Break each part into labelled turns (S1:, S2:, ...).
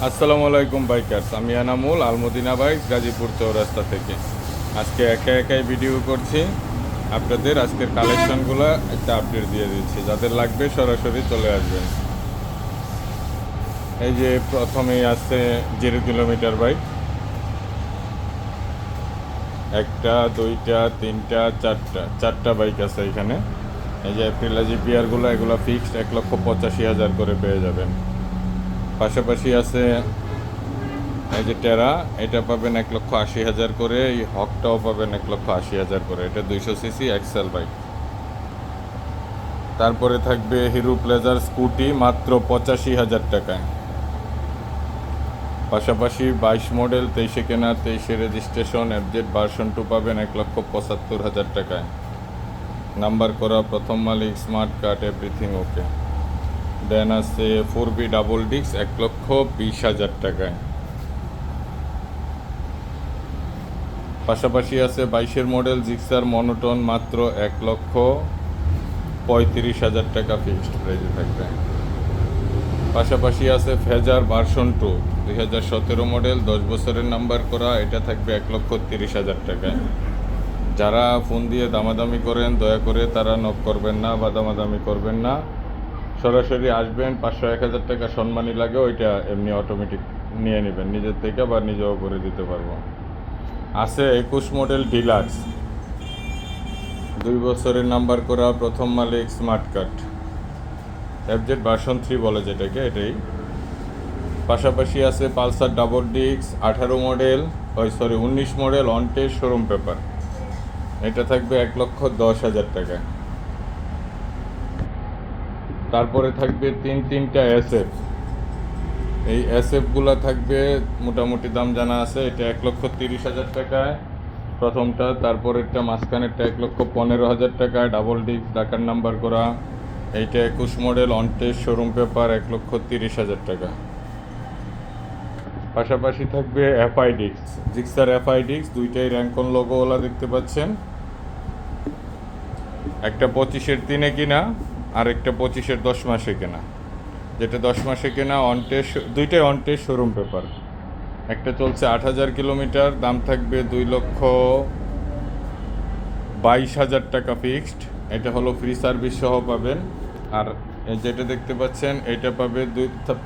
S1: আসসালামু আলাইকুম বাইকার্স, আমি এনামুল আলমদিনা বাইক গাজীপুর চৌরাস্তা থেকে। আজকে একে একাই ভিডিও করছি, আপনাদের আজকের কালেকশনগুলো একটা আপডেট দিয়ে দিচ্ছি। যাদের লাগবে সরাসরি চলে আসবেন। এই যে প্রথমেই আছে 0 কিলোমিটার বাইক, একটা দুইটা তিনটা চারটা বাইক আছে এখানে। এই যে এপ্রিল জিপিআরগুলো, এগুলো ফিক্সড 1,85,000 করে পেয়ে যাবেন। পাশাপাশি আছে এই যে টেরা, এটা পাবেন 1,80,000 করে। এই হকটাও পাবেন 1,80,000 করে। এটা 200 সিসি এক্সেল বাইক। তারপরে থাকবে হিরো প্লেজার স্কুটি মাত্র 85,000 টাকায়। পাশাপাশি 22 মডেল, 23-এ কেনা, 23-এ রেজিস্ট্রেশন, এফজেড ভার্সন 2 পাবেন 1,75,000 টাকায়। নাম্বার করা, প্রথম মালিক, স্মার্ট কার্ড, এভরিথিং ওকে। দেন আছে 4B ডাবল ডিস্ক 1,20,000 টাকায়। পাশাপাশি আছে 22-এর মডেল জিক্সার মনোটন মাত্র 1,35,000 টাকা ফিক্সড প্রাইসে থাকবে। পাশাপাশি আছে ফেজার ভার্সন 2 2017 মডেল, 10 বছরের নাম্বার করা, এটা থাকবে 1,30,000 টাকায়। যারা ফোন দিয়ে দামাদামি করেন দয়া করে তারা নক করবেন না বা দামাদামি করবেন না, সরাসরি আসবেন। 500-1,000 টাকা সম্মানী লাগে, ওইটা এমনি অটোমেটিক নিয়ে নেবেন নিজের থেকে, বা নিজেও করে দিতে পারবো। আছে 21 মডেল ডিলাক্স, 2 বছরের নাম্বার করা, প্রথম মালিক, স্মার্ট কার্ড, এফজেড ভার্সন 3 বলে যেটাকে, এটাই। পাশাপাশি আছে Pulsar double disc 19 model on test showroom paper, এটা থাকবে 1,10,000 টাকা। তারপরে থাকবে তিনটা এসএফ। এই এসএফগুলো থাকবে মোটামুটি দাম জানা আছে। এটা 1,30,000 টাকায় প্রথমটা, তারপরেরটা মাঝখানেরটা 1,15,000 টাকায়, ডাবল ডিস্ক, ঢাকার নাম্বার করা। এইটা 21 model on test showroom paper, 1,30,000 টাকা। পাশাপাশি থাকবে FI disc, Gixxer FI disc, দুইটাই র্যাঙ্কন লোগোওয়ালা দেখতে পাচ্ছেন। একটা 25-এর 3-এ কিনা, আর একটা 25-এর 10 মাসে কেনা। যেটা 10 মাসে কেনা অন টেস্ট, দুইটাই অন টেস্ট শোরুম পেপার। একটা চলছে 8,000 কিলোমিটার, দাম থাকবে 2,22,000 টাকা ফিক্সড। এটা হলো ফ্রি সার্ভিস সহ পাবেন। আর যেটা দেখতে পাচ্ছেন এটা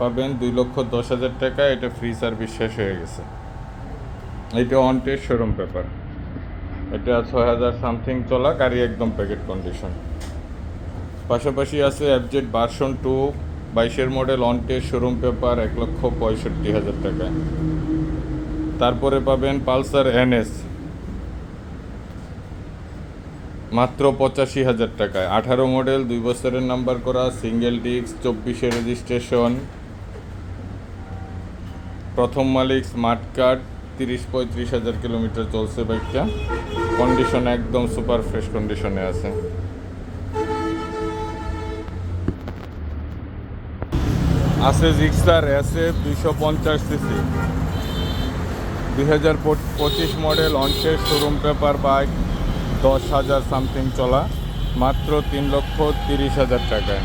S1: পাবেন 2,10,000 টাকা, এটা ফ্রি সার্ভিস শেষ হয়ে গেছে। এটা অন টেস্ট শোরুম পেপার। এটা 6,000 সামথিং চলা, গাড়ি একদম প্যাকেট কন্ডিশন। পাশাপাশি আছে এফজেড ভার্সন 2 22-এর model on test showroom paper, 1,65,000 টাকায়। তারপরে পাবেন পালসার এনএস মাত্র 85,000 টাকায়, 18 মডেল, 2 বছরের নাম্বার করা, সিঙ্গেল ডিস্ক, 24-এ রেজিস্ট্রেশন, প্রথম মালিক, স্মার্ট কার্ড, 30-35,000 কিলোমিটার চলছে বাইকটা। কন্ডিশন একদম সুপার ফ্রেশ কন্ডিশনে আছে। আছে Gixxer SF 250 CC, 2025 model on test showroom paper bike, 10,000 something চলা, মাত্র 3,30,000 টাকায়।